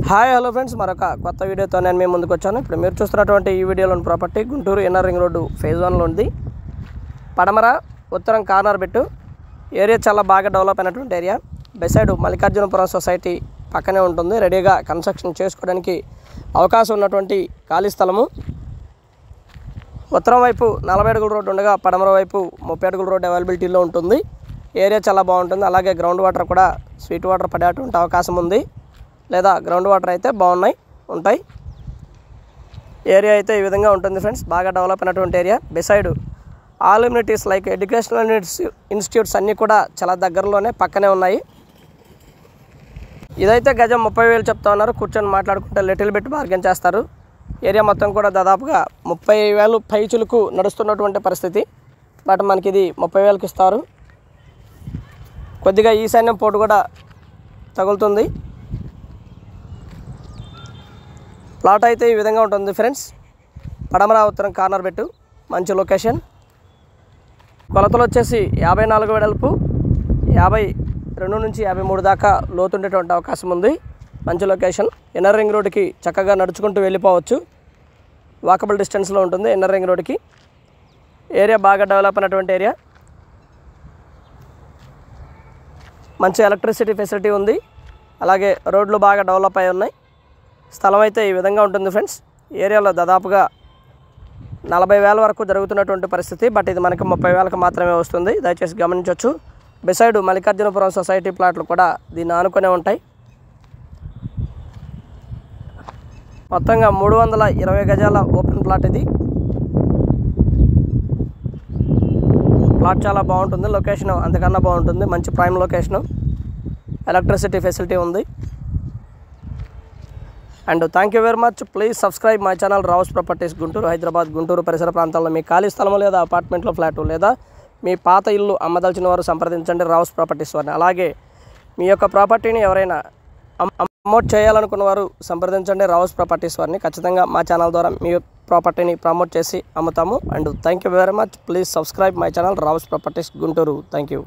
Hi hello friends, మరొక కొత్త వీడియోతో నేను మీ ముందుకు వచ్చాను. ఇప్పుడు మీరు చూస్తున్నటువంటి ఈ వీడియోలోని property Guntur inner ring road phase 1లో ఉంది. పడమర ఉత్తరం కార్నర్ బిట్టు. ఏరియా చాలా బాగా డెవలప్ అయినటువంటి ఏరియా. బెసైడ్ మల్లికార్జునపురం సొసైటీ పక్కనే ఉంటుంది. రెడీగా కన్స్ట్రక్షన్ చేసుకోవడానికి అవకాశం ఉన్నటువంటి ఖాళీ స్థలము. ఉత్తరం వైపు 40 అడుగుల రోడ్డు ఉండగా పడమర వైపు 30 అడుగుల రోడ్డు అవైలబిలిటీలో ఉంటుంది. ఏరియా చాలా బాగుంటుంది. అలాగే గ్రౌండ్ వాటర్ కూడా స్వీట్ వాటర్ పడేటువంటి అవకాశం ఉంది, లేదా గ్రౌండ్ వాటర్ అయితే ఉంటాయి. ఏరియా అయితే ఈ విధంగా ఉంటుంది ఫ్రెండ్స్. బాగా డెవలప్ అయినటువంటి area. Beside all immunities like educational institutes అన్నీ కూడా చాలా దగ్గరలోనే పక్కనే ఉన్నాయి. ఇదైతే గజం 30,000 చెప్తా ఉన్నారు. కూర్చొని మాట్లాడుకుంటే లిటిల్ బిట్ బార్గెన్ చేస్తారు. ఏరియా మొత్తం కూడా దాదాపుగా 30,000 పైచులకు నడుస్తున్నటువంటి పరిస్థితి. బట్ మనకి ఇది 30,000కి ఇస్తారు. కొద్దిగా ఈశాన్యం పోటు కూడా తగులుతుంది. ప్లాట్ అయితే ఈ విధంగా ఉంటుంది ఫ్రెండ్స్. పడమర ఉత్తరం కార్నర్ పెట్టు, మంచి లొకేషన్. కొలతలు వచ్చేసి 54 వెడల్పు, 52 నుంచి 53 దాకా లోతుండేటువంటి అవకాశం ఉంది. మంచి లొకేషన్. ఇన్నర్ రింగ్ రోడ్డుకి చక్కగా నడుచుకుంటూ వెళ్ళిపోవచ్చు. వాకబుల్ డిస్టెన్స్లో ఉంటుంది ఇన్నర్ రింగ్ రోడ్డుకి. ఏరియా బాగా డెవలప్ అయినటువంటి ఏరియా. మంచి ఎలక్ట్రిసిటీ ఫెసిలిటీ ఉంది. అలాగే రోడ్లు బాగా డెవలప్ అయి ఉన్నాయి. స్థలం అయితే ఈ విధంగా ఉంటుంది ఫ్రెండ్స్. ఏరియాలో దాదాపుగా 40,000 వరకు జరుగుతున్నటువంటి పరిస్థితి. బట్ ఇది మనకి 30,000కి మాత్రమే వస్తుంది. దయచేసి గమనించవచ్చు. బిసైడ్ మల్లికార్జునపురం సొసైటీ ప్లాట్లు కూడా దీన్ని ఆనుకునే ఉంటాయి. మొత్తంగా 320 గజాల ఓపెన్ ప్లాట్ ఇది. ప్లాట్ చాలా బాగుంటుంది. లొకేషన్ అంతకన్నా బాగుంటుంది. మంచి ప్రైమ్ లొకేషను. ఎలక్ట్రిసిటీ ఫెసిలిటీ ఉంది. And thank you very much. Please subscribe my channel Rao's properties Guntur, Hyderabad, Guntur పరిసర ప్రాంతాల్లో మీ ఖాళీ స్థలము లేదా అపార్ట్మెంట్లో ఫ్లాటు లేదా మీ పాత ఇల్లు అమ్మదలిచిన వారు సంప్రదించండి రావుస్ ప్రాపర్టీస్ వారిని. అలాగే మీ యొక్క ప్రాపర్టీని ఎవరైనా ప్రమోట్ చేయాలనుకున్న వారు సంప్రదించండి రావుస్ ప్రాపర్టీస్ వారిని. ఖచ్చితంగా మా ఛానల్ ద్వారా మీ ప్రాపర్టీని ప్రమోట్ చేసి అమ్ముతాము. And thank you very much. Please subscribe my channel Rao's properties Guntur. Thank you.